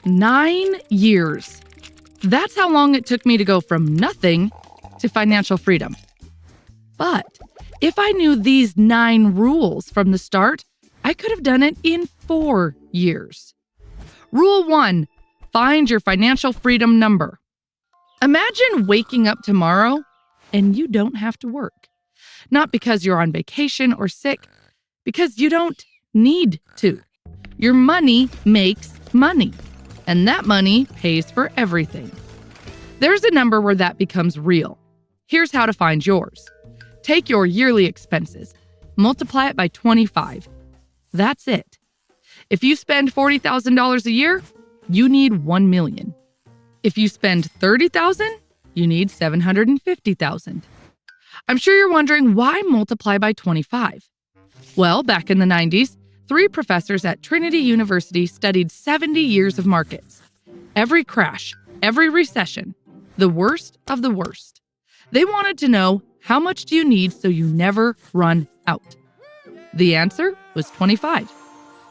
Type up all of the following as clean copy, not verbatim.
9 years. That's how long it took me to go from nothing to financial freedom. But if I knew these 9 rules from the start, I could have done it in 4 years. Rule 1, find your financial freedom number. Imagine waking up tomorrow and you don't have to work. Not because you're on vacation or sick, because you don't need to. Your money makes money, and that money pays for everything. There's a number where that becomes real. Here's how to find yours. Take your yearly expenses, multiply it by 25. That's it. If you spend $40,000 a year, you need $1 million. If you spend $30,000, you need $750,000. I'm sure you're wondering, why multiply by 25? Well, back in the 90s, 3 professors at Trinity University studied 70 years of markets. Every crash, every recession, the worst of the worst. They wanted to know, how much do you need so you never run out? The answer was 25.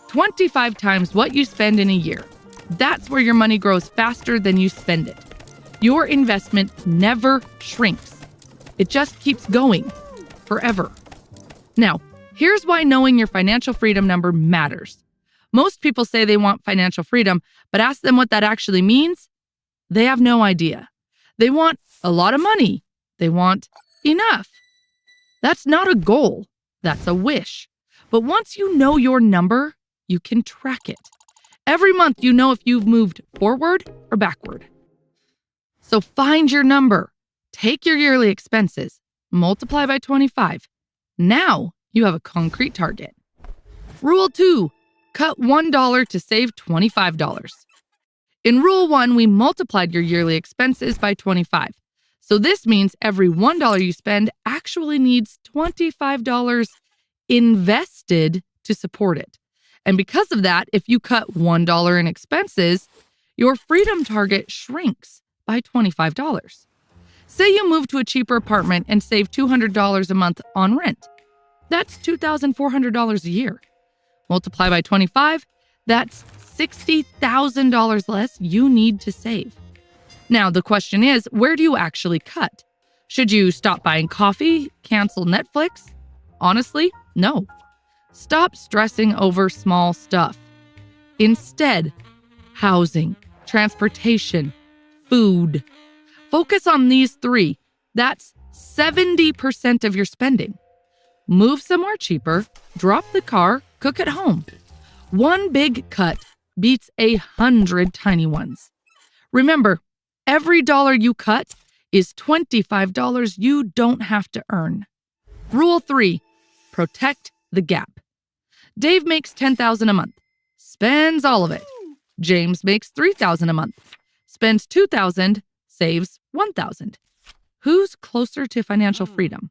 25 times what you spend in a year. That's where your money grows faster than you spend it. Your investment never shrinks. It just keeps going forever. Now, here's why knowing your financial freedom number matters. Most people say they want financial freedom, but ask them what that actually means. They have no idea. They want a lot of money. They want enough. That's not a goal. That's a wish. But once you know your number, you can track it. Every month you know if you've moved forward or backward. So find your number. Take your yearly expenses, multiply by 25. Now you have a concrete target. Rule 2, cut $1 to save $25. In Rule 1, we multiplied your yearly expenses by 25. So this means every $1 you spend actually needs $25 invested to support it. And because of that, if you cut $1 in expenses, your freedom target shrinks by $25. Say you move to a cheaper apartment and save $200 a month on rent. That's $2,400 a year. Multiply by 25, that's $60,000 less you need to save. Now, the question is, where do you actually cut? Should you stop buying coffee, cancel Netflix? Honestly, no. Stop stressing over small stuff. Instead, housing, transportation, food. Focus on these 3. That's 70% of your spending. Move somewhere cheaper, drop the car, cook at home. One big cut beats 100 tiny ones. Remember, every dollar you cut is $25 you don't have to earn. Rule 3, protect the gap. Dave makes $10,000 a month, spends all of it. James makes $3,000 a month, spends $2,000, saves $1,000. Who's closer to financial freedom?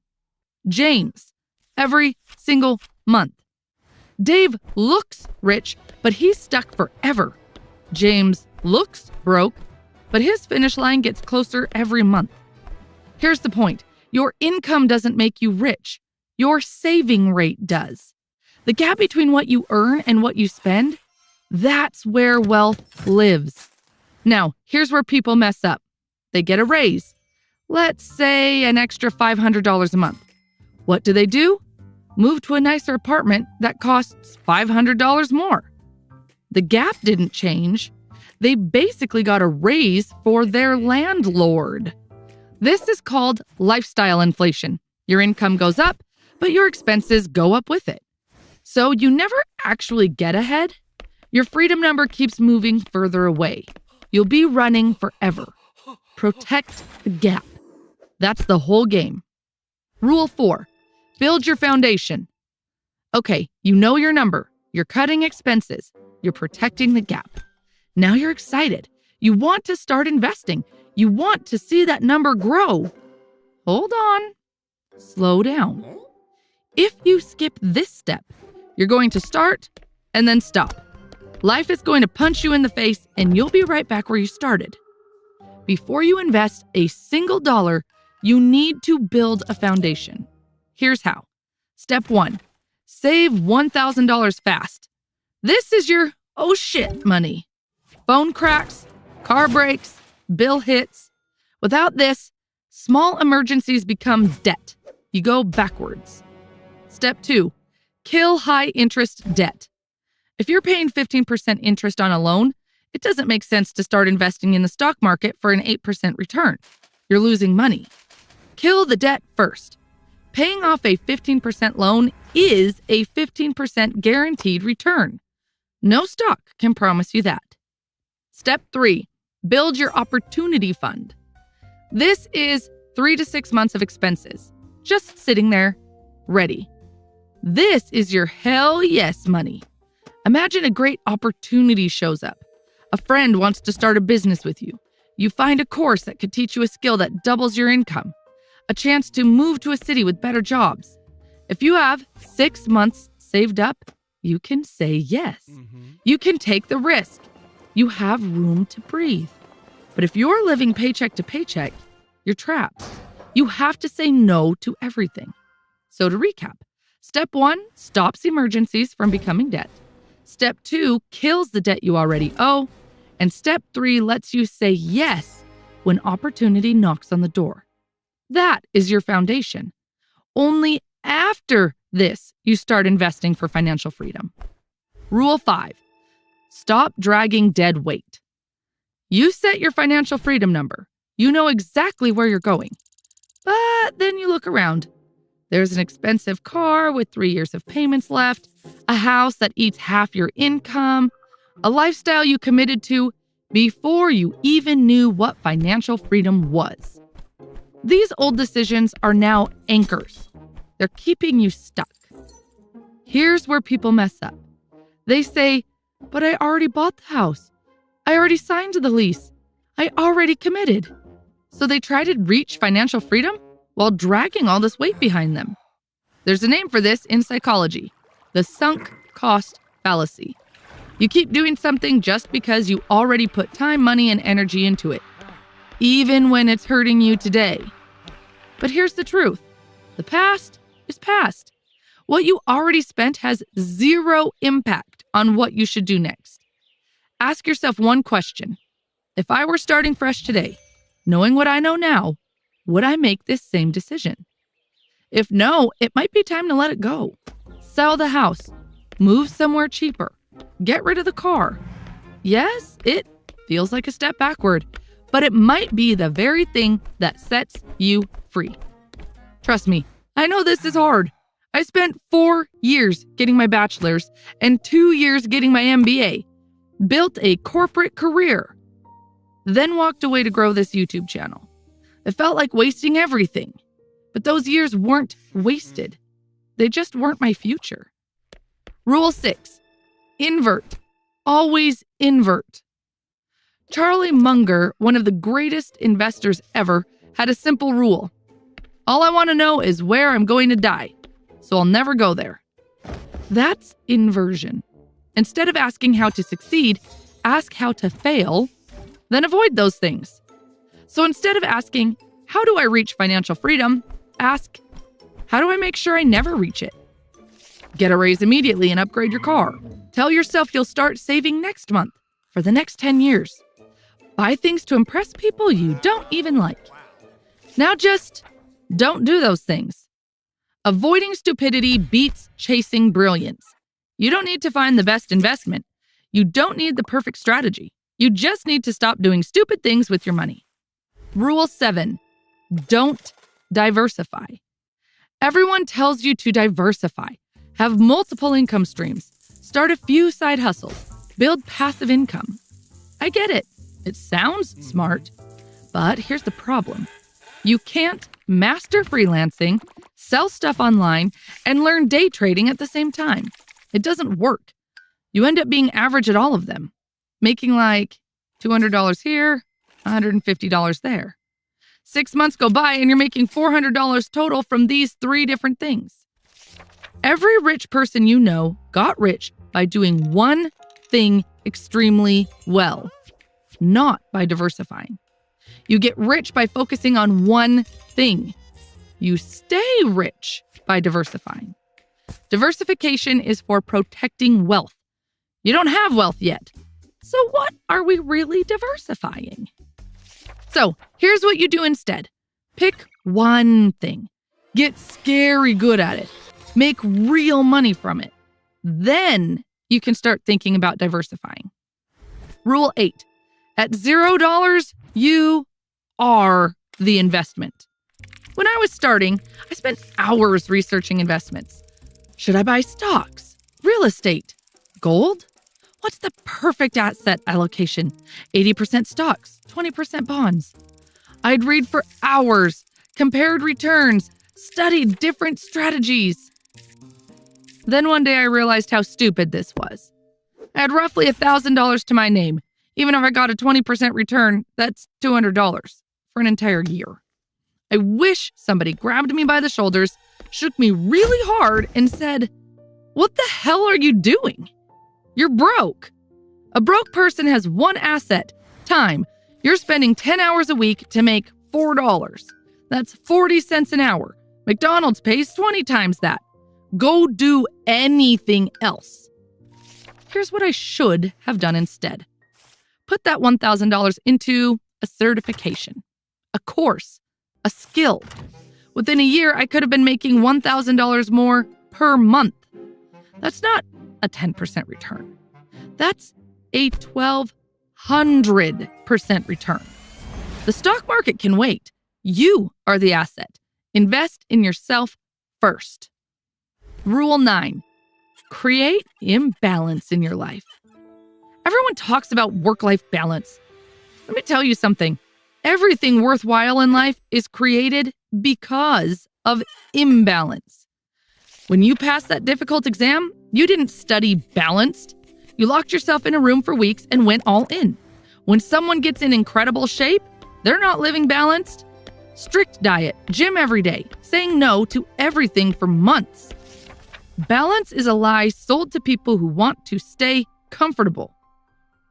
James, every single month. Dave looks rich, but he's stuck forever. James looks broke, but his finish line gets closer every month. Here's the point. Your income doesn't make you rich. Your saving rate does. The gap between what you earn and what you spend, that's where wealth lives. Now, here's where people mess up. They get a raise. Let's say an extra $500 a month. What do? Move to a nicer apartment that costs $500 more. The gap didn't change. They basically got a raise for their landlord. This is called lifestyle inflation. Your income goes up, but your expenses go up with it. So you never actually get ahead. Your freedom number keeps moving further away. You'll be running forever. Protect the gap. That's the whole game. Rule 4, build your foundation. Okay, you know your number. You're cutting expenses. You're protecting the gap. Now you're excited. You want to start investing. You want to see that number grow. Hold on. Slow down. If you skip this step, you're going to start and then stop. Life is going to punch you in the face and you'll be right back where you started. Before you invest a single dollar, you need to build a foundation. Here's how. Step 1, save $1,000 fast. This is your oh shit money. Phone cracks, car breaks, bill hits. Without this, small emergencies become debt. You go backwards. Step 2, kill high-interest debt. If you're paying 15% interest on a loan, it doesn't make sense to start investing in the stock market for an 8% return. You're losing money. Kill the debt first. Paying off a 15% loan is a 15% guaranteed return. No stock can promise you that. Step 3, build your opportunity fund. This is 3 to 6 months of expenses, just sitting there, ready. This is your hell yes money. Imagine a great opportunity shows up. A friend wants to start a business with you. You find a course that could teach you a skill that doubles your income. A chance to move to a city with better jobs. If you have 6 months saved up, you can say yes. You can take the risk. You have room to breathe. But if you're living paycheck to paycheck, you're trapped. You have to say no to everything. So to recap, step 1 stops emergencies from becoming debt. Step 2 kills the debt you already owe. And step 3 lets you say yes when opportunity knocks on the door. That is your foundation. Only after this, you start investing for financial freedom. Rule 5, stop dragging dead weight. You set your financial freedom number. You know exactly where you're going. But then you look around. There's an expensive car with 3 years of payments left, a house that eats half your income, a lifestyle you committed to before you even knew what financial freedom was. These old decisions are now anchors. They're keeping you stuck. Here's where people mess up. They say, but I already bought the house. I already signed the lease. I already committed. So they try to reach financial freedom while dragging all this weight behind them. There's a name for this in psychology, the sunk cost fallacy. You keep doing something just because you already put time, money, and energy into it, even when it's hurting you today. But here's the truth. The past is past. What you already spent has zero impact on what you should do next. Ask yourself one question. If I were starting fresh today, knowing what I know now, would I make this same decision? If no, it might be time to let it go. Sell the house. Move somewhere cheaper. Get rid of the car. Yes, it feels like a step backward, but it might be the very thing that sets you free. Trust me, I know this is hard. I spent 4 years getting my bachelor's and 2 years getting my MBA, built a corporate career, then walked away to grow this YouTube channel. It felt like wasting everything, but those years weren't wasted. They just weren't my future. Rule 6, invert. Always invert. Charlie Munger, one of the greatest investors ever, had a simple rule. All I want to know is where I'm going to die, so I'll never go there. That's inversion. Instead of asking how to succeed, ask how to fail, then avoid those things. So instead of asking, how do I reach financial freedom? Ask, how do I make sure I never reach it? Get a raise immediately and upgrade your car. Tell yourself you'll start saving next month for the next 10 years. Buy things to impress people you don't even like. Now just don't do those things. Avoiding stupidity beats chasing brilliance. You don't need to find the best investment. You don't need the perfect strategy. You just need to stop doing stupid things with your money. Rule 7, don't diversify. Everyone tells you to diversify. Have multiple income streams. Start a few side hustles. Build passive income. I get it. It sounds smart. But here's the problem. You can't master freelancing, sell stuff online, and learn day trading at the same time. It doesn't work. You end up being average at all of them, making like $200 here, $150 there. 6 months go by and you're making $400 total from these 3 different things. Every rich person you know got rich by doing one thing extremely well, not by diversifying. You get rich by focusing on one thing. You stay rich by diversifying. Diversification is for protecting wealth. You don't have wealth yet. So what are we really diversifying? So here's what you do instead. Pick one thing. Get scary good at it. Make real money from it. Then you can start thinking about diversifying. Rule 8. At $0, you are the investment. When I was starting, I spent hours researching investments. Should I buy stocks? Real estate? Gold? What's the perfect asset allocation? 80% stocks, 20% bonds. I'd read for hours, compared returns, studied different strategies. Then one day I realized how stupid this was. I had roughly $1,000 to my name. Even if I got a 20% return, that's $200 for an entire year. I wish somebody grabbed me by the shoulders, shook me really hard, and said, "What the hell are you doing? You're broke." A broke person has one asset, time. You're spending 10 hours a week to make $4. That's 40 cents an hour. McDonald's pays 20 times that. Go do anything else. Here's what I should have done instead. Put that $1,000 into a certification, a course, a skill. Within a year, I could have been making $1,000 more per month. That's not a 10% return. That's a 1,200% return. The stock market can wait. You are the asset. Invest in yourself first. Rule 9. Create imbalance in your life. Everyone talks about work-life balance. Let me tell you something. Everything worthwhile in life is created because of imbalance. When you passed that difficult exam, you didn't study balanced. You locked yourself in a room for weeks and went all in. When someone gets in incredible shape, they're not living balanced. Strict diet, gym every day, saying no to everything for months. Balance is a lie sold to people who want to stay comfortable.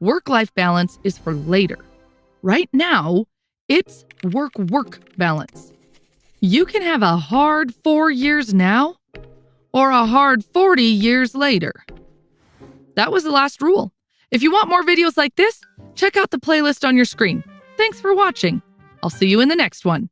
Work-life balance is for later. Right now, it's work-work balance. You can have a hard 4 years now or a hard 40 years later. That was the last rule. If you want more videos like this, check out the playlist on your screen. Thanks for watching. I'll see you in the next one.